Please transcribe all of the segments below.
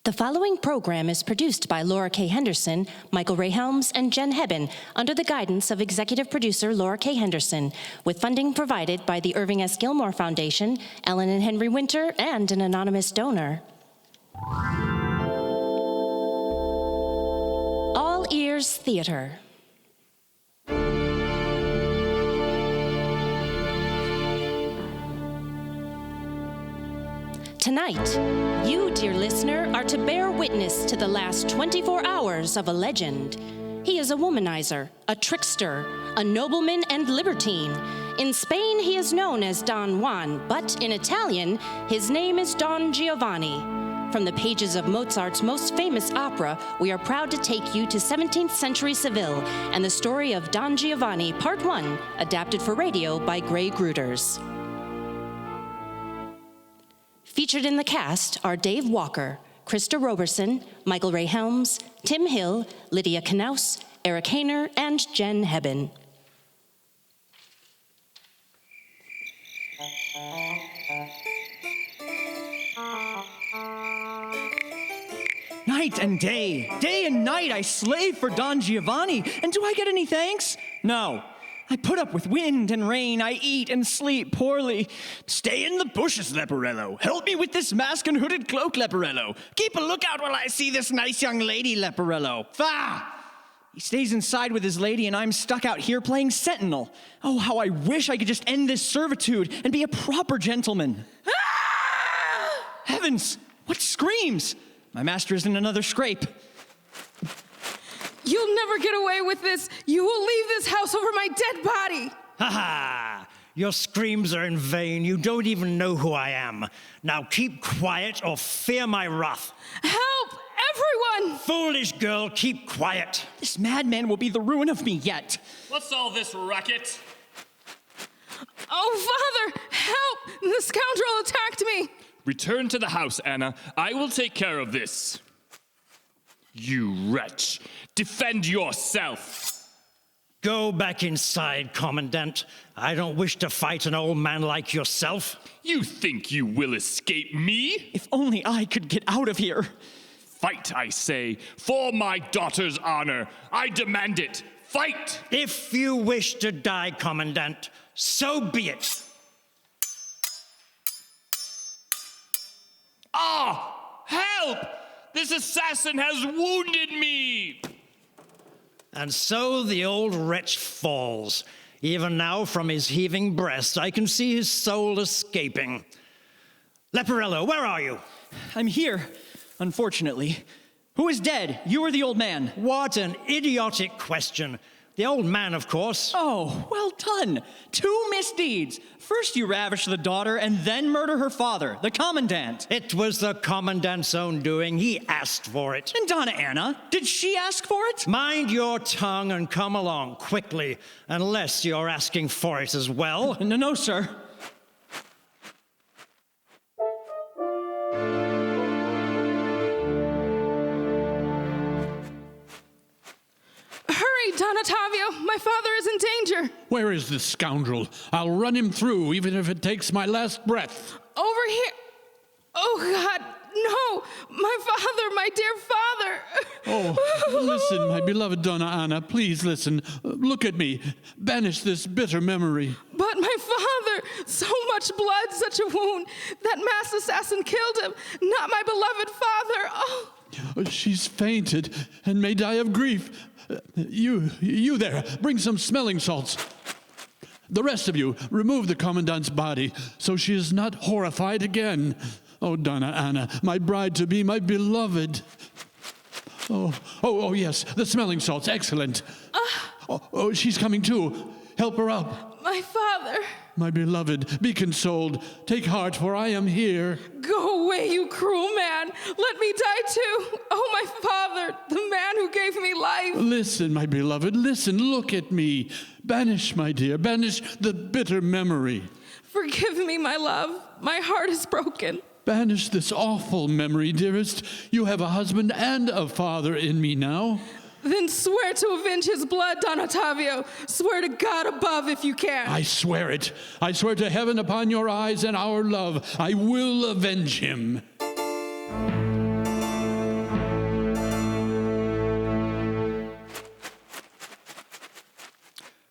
The following program is produced by Laura Kay Henderson, Michael Ray Helms, and Jen Hebben under the guidance of executive producer Laura Kay Henderson, with funding provided by the Irving S. Gilmore Foundation, Ellen and Henry Winter, and an anonymous donor. All Ears Theater. Tonight, you, dear listener, are to bear witness to the last 24 hours of a legend. He is a womanizer, a trickster, a nobleman and libertine. In Spain, he is known as Don Juan, but in Italian, his name is Don Giovanni. From the pages of Mozart's most famous opera, we are proud to take you to 17th century Seville and the story of Don Giovanni, Part 1, adapted for radio by Grey Grooters. Featured in the cast are Dave Walker, Krista Roberson, Michael Ray Helms, Tim Hill, Lydia Knaus, Eric Hayner, and Jen Hebben. Night and day and night I slave for Don Giovanni, and do I get any thanks? No. I put up with wind and rain, I eat and sleep poorly. Stay in the bushes, Leporello. Help me with this mask and hooded cloak, Leporello. Keep a lookout while I see this nice young lady, Leporello. Fa! He stays inside with his lady, and I'm stuck out here playing sentinel. Oh, how I wish I could just end this servitude and be a proper gentleman. Ah! Heavens, what screams? My master is in another scrape. You'll never get away with this. You will leave this house over my dead body. Ha ha! Your screams are in vain. You don't even know who I am. Now keep quiet or fear my wrath. Help! Everyone! Foolish girl, keep quiet. This madman will be the ruin of me yet. What's all this racket? Oh, Father, help! The scoundrel attacked me. Return to the house, Anna. I will take care of this. You wretch! Defend yourself! Go back inside, Commandant. I don't wish to fight an old man like yourself. You think you will escape me? If only I could get out of here. Fight, I say, for my daughter's honor. I demand it. Fight! If you wish to die, Commandant, so be it. Ah! Help! This assassin has wounded me! And so the old wretch falls. Even now, from his heaving breast, I can see his soul escaping. Leporello, where are you? I'm here, unfortunately. Who is dead? You or the old man? What an idiotic question. The old man, of course. Oh, well done. 2 misdeeds. First you ravish the daughter and then murder her father, the commandant. It was the commandant's own doing. He asked for it. And Donna Anna, did she ask for it? Mind your tongue and come along quickly, unless you're asking for it as well. No, sir. Don Ottavio, my father is in danger. Where is this scoundrel? I'll run him through, even if it takes my last breath. Over here. Oh, God, no. My father, my dear father. Oh, listen, my beloved Donna Anna, please listen. Look at me. Banish this bitter memory. But my father, so much blood, such a wound. That masked assassin killed him, not my beloved father. Oh. She's fainted and may die of grief. You there, bring some smelling salts. The rest of you, remove the commandant's body so she is not horrified again. Oh, Donna Anna, my bride-to-be, my beloved. Oh, yes, the smelling salts, excellent. Oh, she's coming too. Help her up. My father. My beloved, be consoled. Take heart, for I am here. Go away, you cruel man. Let me die too. Oh, my father, the man who gave me life. Listen, my beloved, listen, look at me. Banish, my dear, banish the bitter memory. Forgive me, my love. My heart is broken. Banish this awful memory, dearest. You have a husband and a father in me now. Then swear to avenge his blood, Don Ottavio. Swear to God above if you can. I swear it. I swear to heaven upon your eyes and our love, I will avenge him.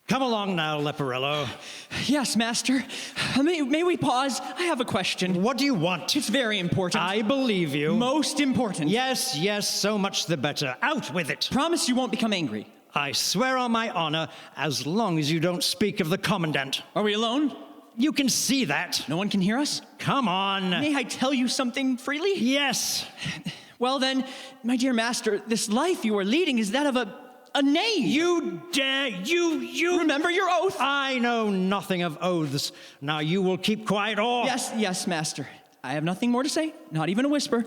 Come along now, Leporello. Yes, master. May we pause? I have a question. What do you want? It's very important. I believe you. Most important. Yes, yes, so much the better. Out with it. Promise you won't become angry. I swear on my honor, as long as you don't speak of the commandant. Are we alone? You can see that. No one can hear us? Come on. May I tell you something freely? Yes. Well then, my dear master, this life you are leading is that of a knave. You dare, you... Remember your oath. I know nothing of oaths. Now you will keep quiet or... Yes, master. I have nothing more to say, not even a whisper.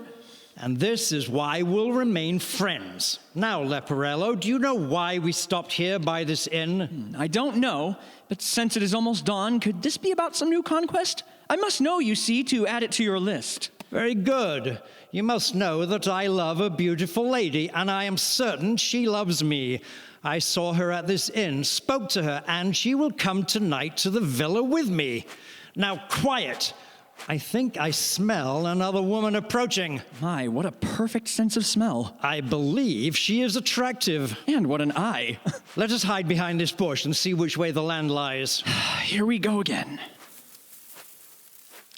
And this is why we'll remain friends. Now, Leporello, do you know why we stopped here by this inn? I don't know, but since it is almost dawn, could this be about some new conquest? I must know, you see, to add it to your list. Very good. You must know that I love a beautiful lady, and I am certain she loves me. I saw her at this inn, spoke to her, and she will come tonight to the villa with me. Now, quiet. I think I smell another woman approaching. My, what a perfect sense of smell. I believe she is attractive. And what an eye. Let us hide behind this bush and see which way the land lies. Here we go again.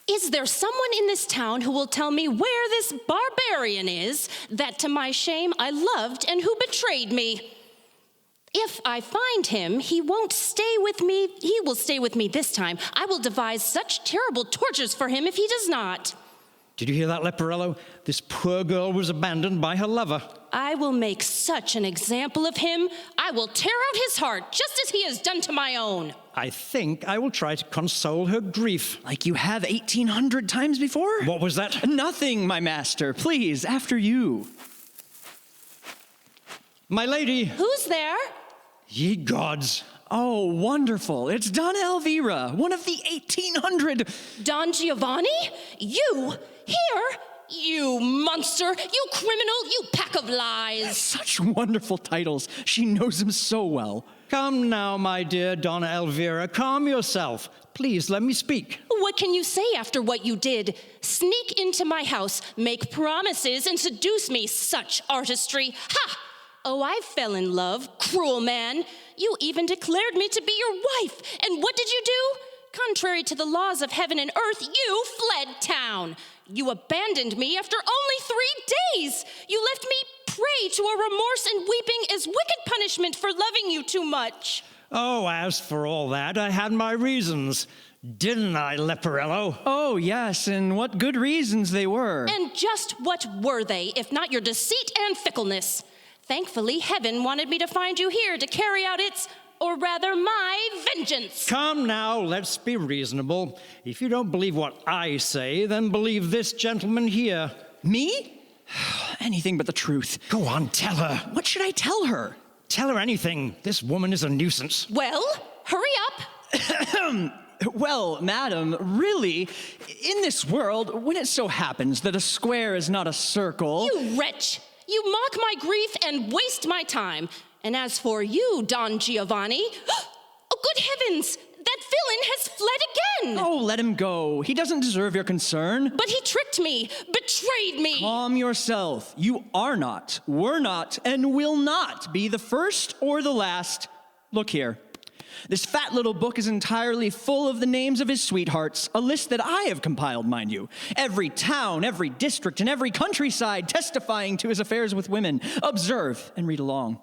Is there someone in this town who will tell me where this barbarian is that to my shame I loved and who betrayed me? If I find him, he won't stay with me. He will stay with me this time. I will devise such terrible tortures for him if he does not. Did you hear that, Leporello? This poor girl was abandoned by her lover. I will make such an example of him. I will tear out his heart, just as he has done to my own. I think I will try to console her grief. Like you have 1,800 times before? What was that? Nothing, my master. Please, after you. My lady. Who's there? Ye gods. Oh, wonderful. It's Donna Elvira, one of the 1,800. Don Giovanni? You? Here? You monster! You criminal! You pack of lies! Such wonderful titles. She knows him so well. Come now, my dear Donna Elvira, calm yourself. Please, let me speak. What can you say after what you did? Sneak into my house, make promises, and seduce me. Such artistry. Ha! Oh, I fell in love, cruel man. You even declared me to be your wife. And what did you do? Contrary to the laws of heaven and earth, you fled town. You abandoned me after only 3 days. You left me prey to a remorse and weeping as wicked punishment for loving you too much. Oh, as for all that, I had my reasons. Didn't I, Leporello? Oh, yes, and what good reasons they were. And just what were they, if not your deceit and fickleness? Thankfully, heaven wanted me to find you here to carry out its, or rather my, vengeance. Come now, let's be reasonable. If you don't believe what I say, then believe this gentleman here. Me? Anything but the truth. Go on, tell her. What should I tell her? Tell her anything. This woman is a nuisance. Well, hurry up. Well, madam, really, in this world, when it so happens that a square is not a circle... You wretch! You mock my grief and waste my time. And as for you, Don Giovanni, oh, good heavens, that villain has fled again. Oh, let him go. He doesn't deserve your concern. But he tricked me, betrayed me. Calm yourself. You are not, were not, and will not be the first or the last. Look here. This fat little book is entirely full of the names of his sweethearts, a list that I have compiled, mind you. Every town, every district, and every countryside testifying to his affairs with women. Observe and read along.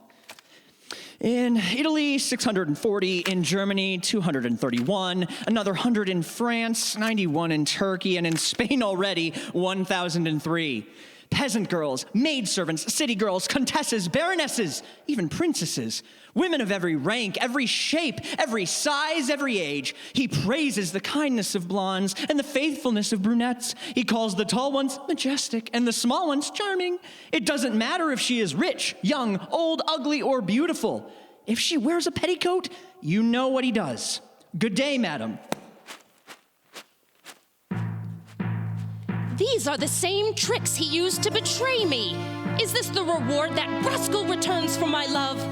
In Italy, 640. In Germany, 231. Another 100 in France, 91 in Turkey, and in Spain already, 1,003. Peasant girls, maidservants, city girls, contesses, baronesses, even princesses. Women of every rank, every shape, every size, every age. He praises the kindness of blondes and the faithfulness of brunettes. He calls the tall ones majestic and the small ones charming. It doesn't matter if she is rich, young, old, ugly, or beautiful. If she wears a petticoat, you know what he does. Good day, madam. These are the same tricks he used to betray me. Is this the reward that rascal returns for my love?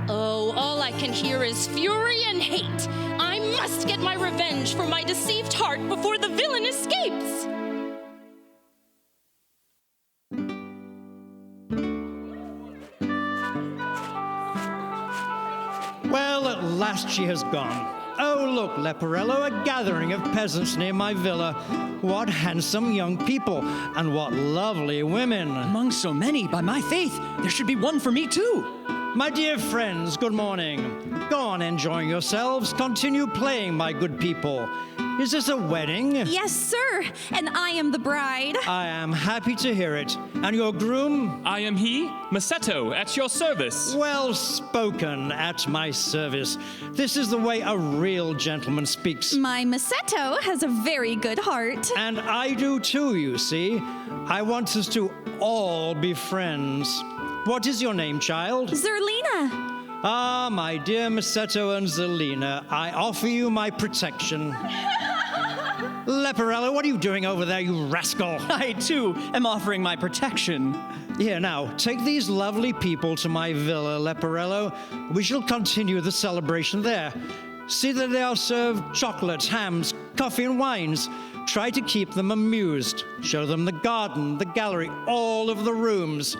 Oh, all I can hear is fury and hate. I must get my revenge for my deceived heart before the villain escapes. Well, at last she has gone. Oh, look, Leporello, a gathering of peasants near my villa. What handsome young people, and what lovely women. Among so many, by my faith, there should be one for me too. My dear friends, good morning. Go on enjoying yourselves. Continue playing, my good people. Is this a wedding? Yes, sir, and I am the bride. I am happy to hear it. And your groom? I am he, Masetto, at your service. Well spoken, at my service. This is the way a real gentleman speaks. My Masetto has a very good heart. And I do too, you see. I want us to all be friends. What is your name, child? Zerlina. Ah, my dear Masetto and Salina, I offer you my protection. Leporello, what are you doing over there, you rascal? I, too, am offering my protection. Here, now, take these lovely people to my villa, Leporello. We shall continue the celebration there. See that they are served chocolates, hams, coffee, and wines. Try to keep them amused. Show them the garden, the gallery, all of the rooms.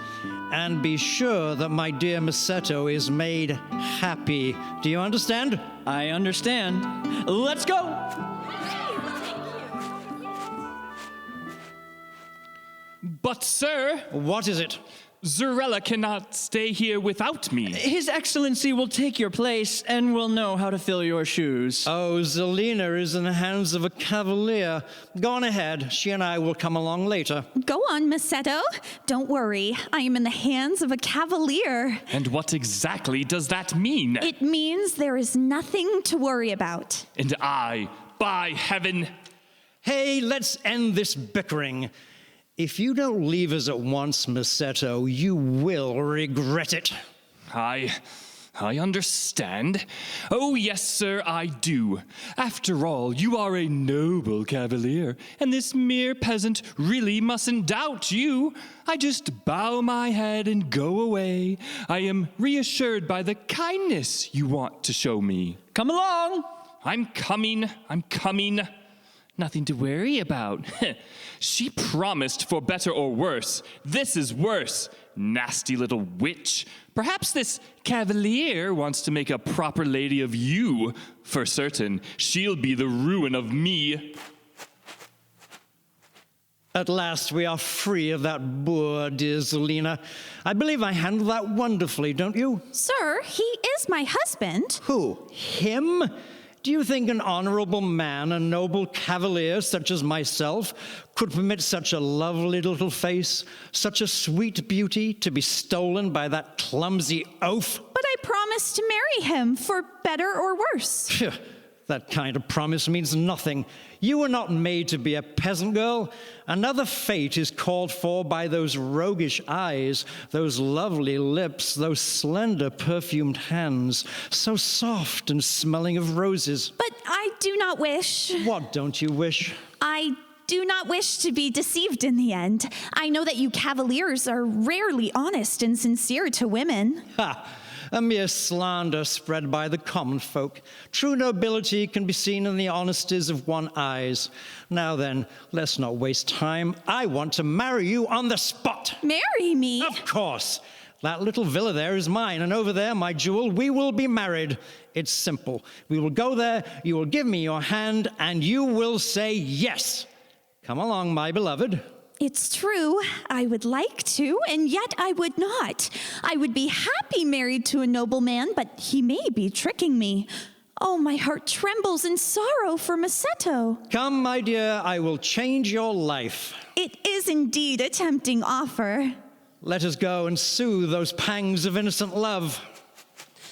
And be sure that my dear Masetto is made happy. Do you understand? I understand. Let's go! But, sir, What is it? Zurella cannot stay here without me. His Excellency will take your place and will know how to fill your shoes. Oh, Salina is in the hands of a cavalier. Go on ahead. She and I will come along later. Go on, Masetto. Don't worry. I am in the hands of a cavalier. And what exactly does that mean? It means there is nothing to worry about. And I, by heaven... Hey, let's end this bickering. If you don't leave us at once, Masetto, you will regret it. I understand. Oh, yes, sir, I do. After all, you are a noble cavalier, and this mere peasant really mustn't doubt you. I just bow my head and go away. I am reassured by the kindness you want to show me. Come along! I'm coming. Nothing to worry about. She promised for better or worse. This is worse. Nasty little witch. Perhaps this cavalier wants to make a proper lady of you. For certain, she'll be the ruin of me. At last we are free of that boor, dear Salina. I believe I handled that wonderfully, don't you? Sir, he is my husband. Who? Him? Do you think an honorable man, a noble cavalier such as myself, could permit such a lovely little face, such a sweet beauty, to be stolen by that clumsy oaf? But I promised to marry him for better or worse. Phew, that kind of promise means nothing. You were not made to be a peasant girl. Another fate is called for by those roguish eyes, those lovely lips, those slender perfumed hands, so soft and smelling of roses. But I do not wish. What don't you wish? I do not wish to be deceived in the end. I know that you cavaliers are rarely honest and sincere to women. Ha! A mere slander spread by the common folk. True nobility can be seen in the honesties of one's eyes. Now then, let's not waste time. I want to marry you on the spot. Marry me? Of course. That little villa there is mine, and over there, my jewel, we will be married. It's simple. We will go there, you will give me your hand, and you will say yes. Come along, my beloved. It's true. I would like to, and yet I would not. I would be happy married to a nobleman, but he may be tricking me. Oh, my heart trembles in sorrow for Masetto. Come, my dear, I will change your life. It is indeed a tempting offer. Let us go and soothe those pangs of innocent love.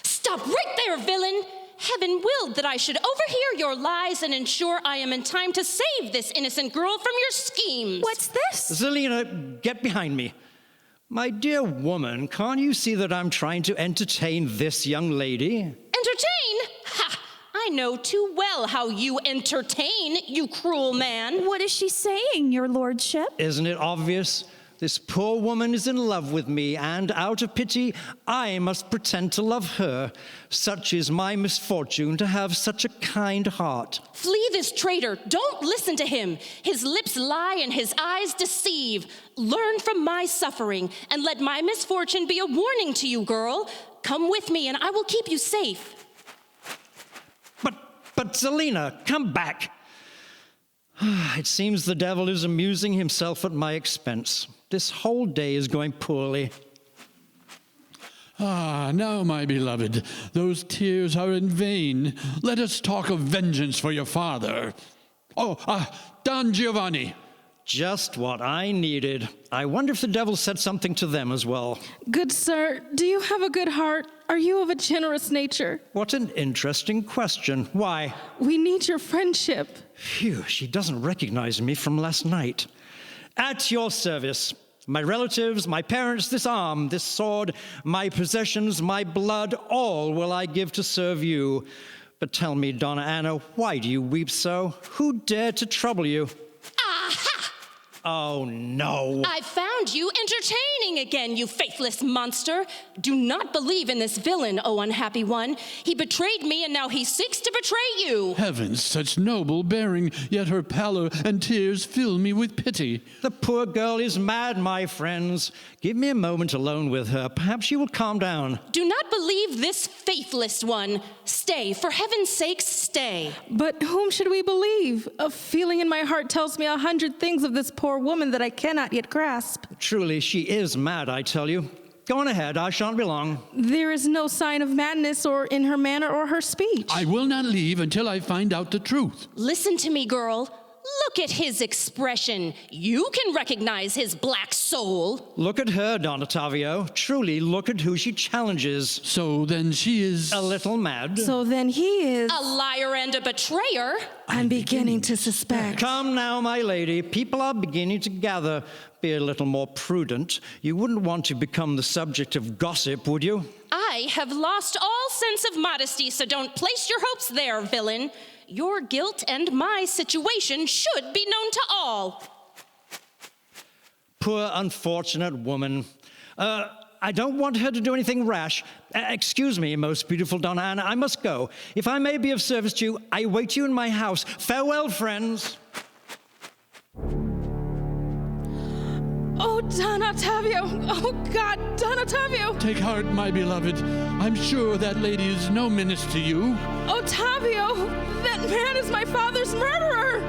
Stop right there, villain! Heaven willed that I should overhear your lies and ensure I am in time to save this innocent girl from your schemes. What's this? Salina, get behind me. My dear woman, can't you see that I'm trying to entertain this young lady? Entertain? Ha! I know too well how you entertain, you cruel man. What is she saying, your lordship? Isn't it obvious? This poor woman is in love with me, and out of pity, I must pretend to love her. Such is my misfortune to have such a kind heart. Flee this traitor. Don't listen to him. His lips lie and his eyes deceive. Learn from my suffering, and let my misfortune be a warning to you, girl. Come with me, and I will keep you safe. But Salina, come back. It seems the devil is amusing himself at my expense. This whole day is going poorly. Ah, now, my beloved, those tears are in vain. Let us talk of vengeance for your father. Don Giovanni. Just what I needed. I wonder if the devil said something to them as well. Good sir, do you have a good heart? Are you of a generous nature? What an interesting question. Why? We need your friendship. Phew, she doesn't recognize me from last night. At your service. My relatives, my parents, this arm, this sword, my possessions, my blood, all will I give to serve you. But tell me, Donna Anna, why do you weep so? Who dared to trouble you? Aha! Oh, no. I found you entertaining again, you faithless monster. Do not believe in this villain, O unhappy one. He betrayed me, and now he seeks to betray you. Heavens, such noble bearing, yet her pallor and tears fill me with pity. The poor girl is mad, my friends. Give me a moment alone with her. Perhaps she will calm down. Do not believe this faithless one. Stay, for heaven's sake, stay. But whom should we believe? A feeling in my heart tells me 100 things of this poor woman that I cannot yet grasp. Truly, she is mad, I tell you. Go on ahead, I shan't be long. There is no sign of madness or in her manner or her speech. I will not leave until I find out the truth. Listen to me, girl. Look at his expression. You can recognize his black soul. Look at her, Don Ottavio. Truly, look at who she challenges. So then she is... A little mad. So then he is... A liar and a betrayer. I'm beginning to suspect. Come now, my lady. People are beginning to gather. Be a little more prudent. You wouldn't want to become the subject of gossip, would you? I have lost all sense of modesty, so don't place your hopes there, villain. Your guilt and my situation should be known to all. Poor, unfortunate woman. I don't want her to do anything rash. Excuse me, most beautiful Donna Anna, I must go. If I may be of service to you, I wait you in my house. Farewell, friends. Oh, Don Ottavio. Oh, God, Don Ottavio. Take heart, my beloved. I'm sure that lady is no menace to you. Ottavio, that man is my father's murderer.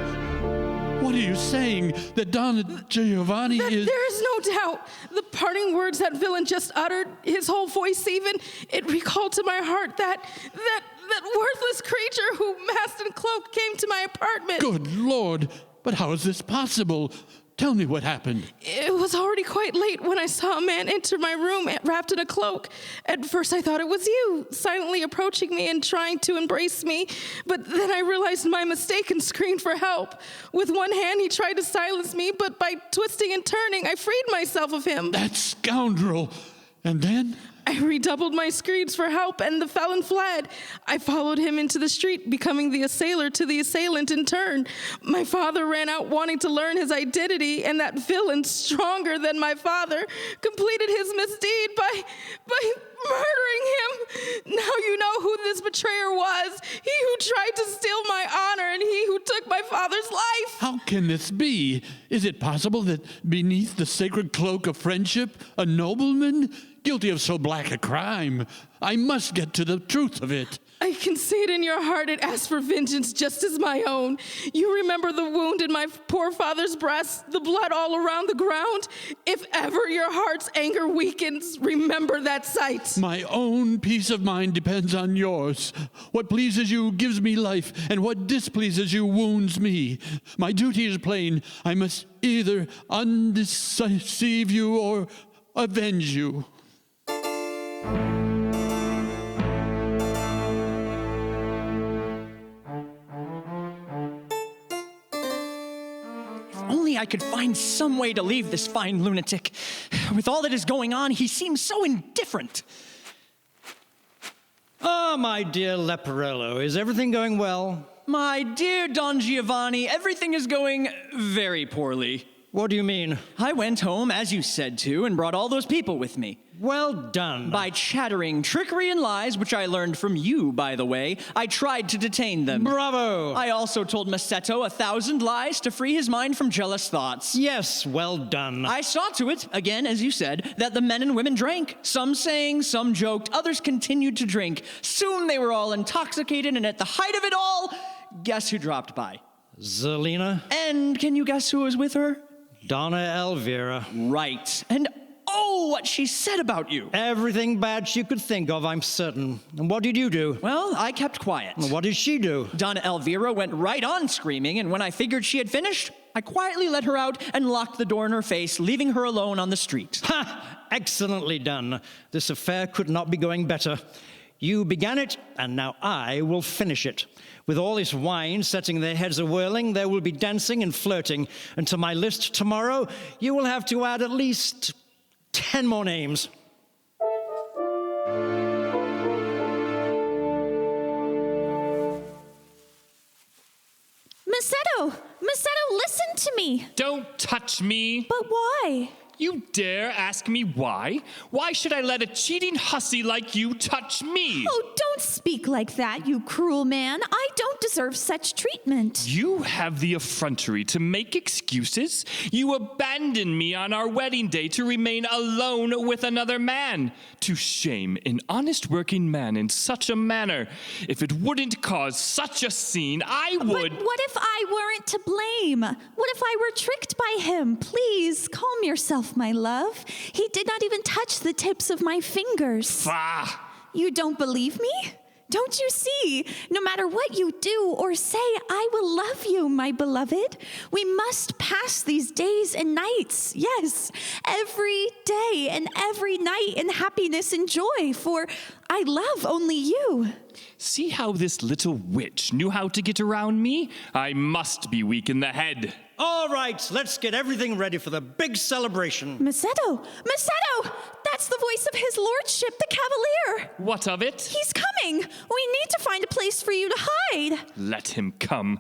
What are you saying? That Don Giovanni is... There is no doubt. The parting words that villain just uttered, his whole voice even, it recalled to my heart that worthless creature who, masked and cloaked, came to my apartment. Good Lord, but how is this possible? Tell me what happened. It was already quite late when I saw a man enter my room wrapped in a cloak. At first I thought it was you, silently approaching me and trying to embrace me. But then I realized my mistake and screamed for help. With one hand he tried to silence me, but by twisting and turning, I freed myself of him. That scoundrel! And then? I redoubled my screams for help, and the felon fled. I followed him into the street, becoming the assailer to the assailant in turn. My father ran out wanting to learn his identity, and that villain, stronger than my father, completed his misdeed by murdering him. Now you know who this betrayer was. He who tried to steal my honor, and he who took my father's life. How can this be? Is it possible that beneath the sacred cloak of friendship, a nobleman, guilty of so black a crime? I must get to the truth of it. I can see it in your heart. It asks for vengeance just as my own. You remember the wound in my poor father's breast, the blood all around the ground? If ever your heart's anger weakens, remember that sight. My own peace of mind depends on yours. What pleases you gives me life, and what displeases you wounds me. My duty is plain. I must either undeceive you or avenge you. Only I could find some way to leave this fine lunatic. With all that is going on, he seems so indifferent. Ah, my dear Leporello, is everything going well? My dear Don Giovanni, everything is going very poorly. What do you mean? I went home, as you said to, and brought all those people with me. Well done. By chattering trickery and lies, which I learned from you, by the way, I tried to detain them. Bravo! I also told Massetto 1,000 lies to free his mind from jealous thoughts. Yes, well done. I saw to it, again, as you said, that the men and women drank. Some sang, some joked, others continued to drink. Soon they were all intoxicated, and at the height of it all, guess who dropped by? Salina? And can you guess who was with her? Donna Elvira. Right. And oh, what she said about you. Everything bad she could think of, I'm certain. And what did you do? Well, I kept quiet. What did she do? Donna Elvira went right on screaming, and when I figured she had finished, I quietly let her out and locked the door in her face, leaving her alone on the street. Ha! Excellently done. This affair could not be going better. You began it, and now I will finish it. With all this wine setting their heads a-whirling, there will be dancing and flirting. And to my list tomorrow, you will have to add at least 10 more names. Massetto, listen to me. Don't touch me. But why? You dare ask me why? Why should I let a cheating hussy like you touch me? Oh, don't speak like that, you cruel man. I don't deserve such treatment. You have the effrontery to make excuses? You abandoned me on our wedding day to remain alone with another man. To shame an honest working man in such a manner. If it wouldn't cause such a scene, I would... But what if I weren't to blame? What if I were tricked by him? Please, calm yourself, my love. He did not even touch the tips of my fingers. Bah! You don't believe me? Don't you see? No matter what you do or say, I will love you, my beloved. We must pass these days and nights, yes, every day and every night in happiness and joy, for I love only you. See how this little witch knew how to get around me? I must be weak in the head. All right, let's get everything ready for the big celebration. Massetto! That's the voice of his lordship, the cavalier. What of it? He's coming. We need to find a place for you to hide. Let him come.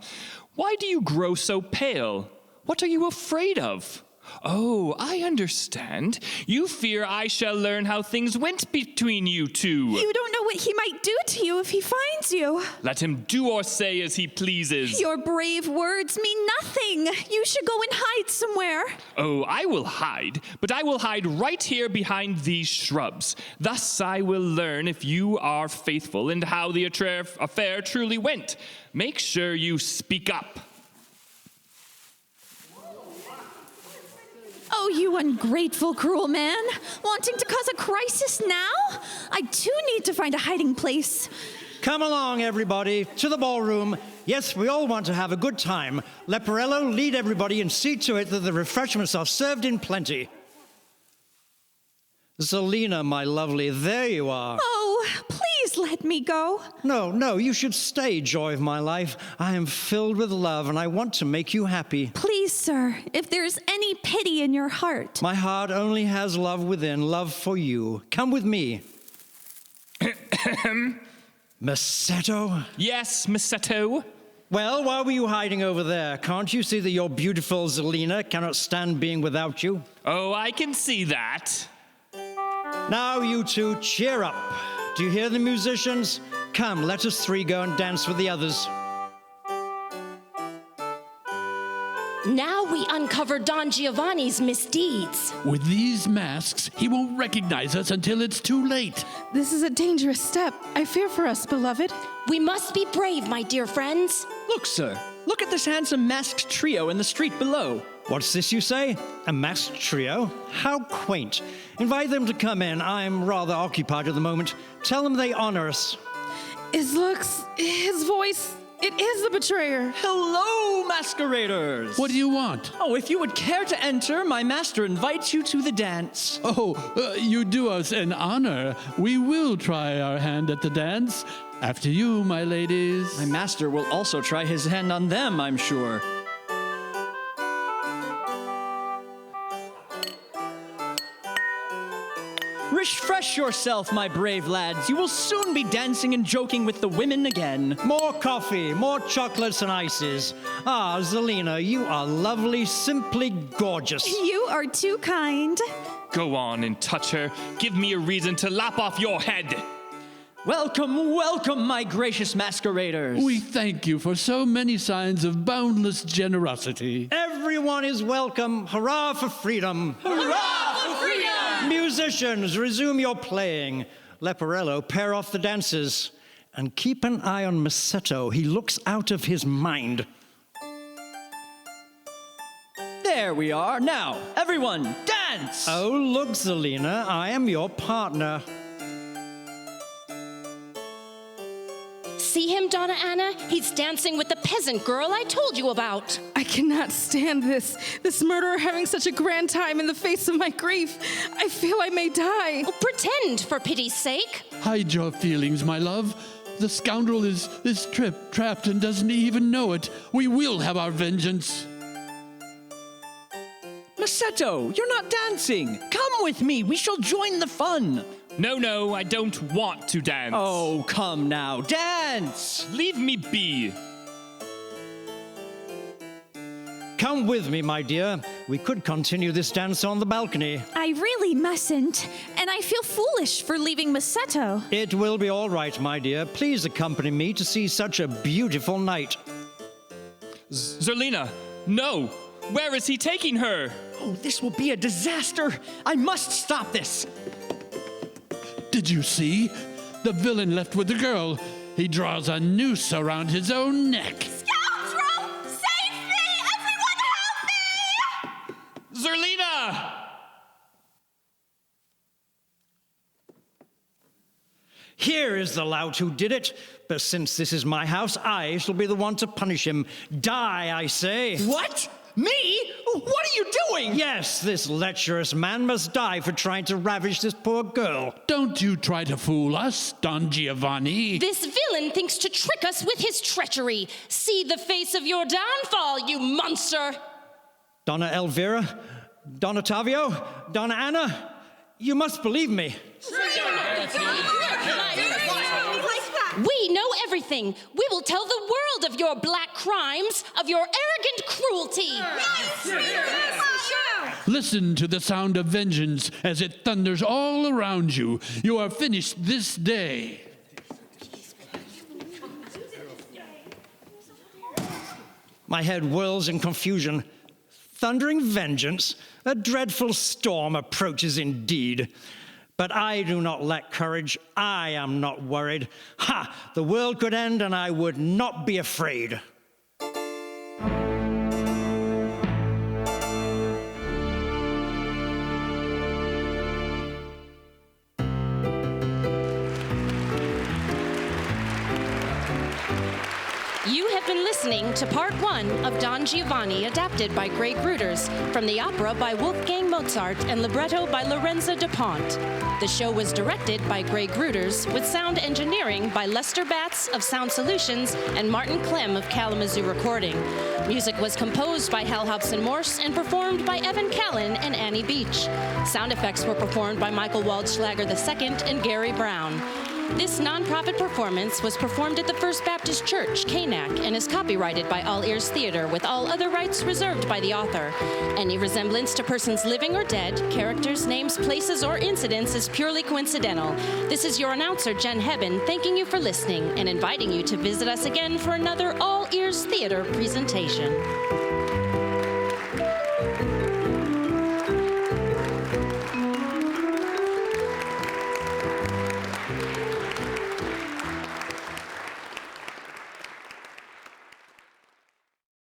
Why do you grow so pale? What are you afraid of? Oh, I understand. You fear I shall learn how things went between you two. You don't know what he might do to you if he finds you. Let him do or say as he pleases. Your brave words mean nothing. You should go and hide somewhere. Oh, I will hide, but I will hide right here behind these shrubs. Thus I will learn if you are faithful and how the affair truly went. Make sure you speak up. Oh, you ungrateful, cruel man. Wanting to cause a crisis now? I too need to find a hiding place. Come along, everybody, to the ballroom. Yes, we all want to have a good time. Leporello, lead everybody and see to it that the refreshments are served in plenty. Salina, my lovely, there you are. Oh, please let me go. No, you should stay, joy of my life. I am filled with love, and I want to make you happy. Please, sir, if there's any pity in your heart. My heart only has love within, love for you. Come with me. Massetto? Yes, Massetto. Well, why were you hiding over there? Can't you see that your beautiful Salina cannot stand being without you? Oh, I can see that. Now, you two, cheer up. Do you hear the musicians? Come, let us three go and dance with the others. Now we uncover Don Giovanni's misdeeds. With these masks, he won't recognize us until it's too late. This is a dangerous step. I fear for us, beloved. We must be brave, my dear friends. Look, sir. Look at this handsome masked trio in the street below. What's this you say? A masked trio? How quaint. Invite them to come in. I'm rather occupied at the moment. Tell them they honor us. His looks, his voice, it is the betrayer. Hello, masqueraders. What do you want? Oh, if you would care to enter, my master invites you to the dance. Oh, you do us an honor. We will try our hand at the dance. After you, my ladies. My master will also try his hand on them, I'm sure. Refresh yourself, my brave lads. You will soon be dancing and joking with the women again. More coffee, more chocolates and ices. Ah, Salina, you are lovely, simply gorgeous. You are too kind. Go on and touch her. Give me a reason to lop off your head. Welcome, welcome, my gracious masqueraders. We thank you for so many signs of boundless generosity. Everyone is welcome. Hurrah for freedom. Hurrah for freedom! Musicians, resume your playing. Leporello, pair off the dancers. And keep an eye on Massetto. He looks out of his mind. There we are. Now, everyone, dance! Oh, look, Salina, I am your partner. See him, Donna Anna? He's dancing with the peasant girl I told you about. I cannot stand this murderer having such a grand time in the face of my grief. I feel I may die. Oh, pretend, for pity's sake. Hide your feelings, my love. The scoundrel is trapped and doesn't even know it. We will have our vengeance. Massetto, you're not dancing. Come with me. We shall join the fun. No, I don't want to dance. Oh, come now. Dance! Leave me be. Come with me, my dear. We could continue this dance on the balcony. I really mustn't, and I feel foolish for leaving Massetto. It will be all right, my dear. Please accompany me to see such a beautiful night. Salina, no. Where is he taking her? Oh, this will be a disaster. I must stop this. Did you see? The villain left with the girl. He draws a noose around his own neck. Scoundrel! Save me! Everyone help me! Salina! Here is the lout who did it. But since this is my house, I shall be the one to punish him. Die, I say. What? Me? What are you doing? Yes, this lecherous man must die for trying to ravish this poor girl. Don't you try to fool us, Don Giovanni. This villain thinks to trick us with his treachery. See the face of your downfall, you monster! Donna Elvira, Don Ottavio, Donna Anna, you must believe me. We know everything. We will tell the world of your black crimes, of your arrogant cruelty. Listen to the sound of vengeance as it thunders all around you. You are finished this day. My head whirls in confusion. Thundering vengeance? A dreadful storm approaches indeed. But I do not lack courage. I am not worried. Ha! The world could end and I would not be afraid. You have been listening to Part 1 of Don Giovanni, adapted by Grey Grooters, from the opera by Wolfgang Mozart and libretto by Lorenzo DuPont. The show was directed by Grey Grooters, with sound engineering by Lester Batts of Sound Solutions and Martin Clem of Kalamazoo Recording. Music was composed by Hal Hobson Morse and performed by Evan Callan and Annie Beach. Sound effects were performed by Michael Waldschlager II and Gary Brown. This nonprofit performance was performed at the First Baptist Church, KNAC, and is copyrighted by All Ears Theater, with all other rights reserved by the author. Any resemblance to persons living or dead, characters, names, places, or incidents is purely coincidental. This is your announcer, Jen Hebben, thanking you for listening and inviting you to visit us again for another All Ears Theater presentation.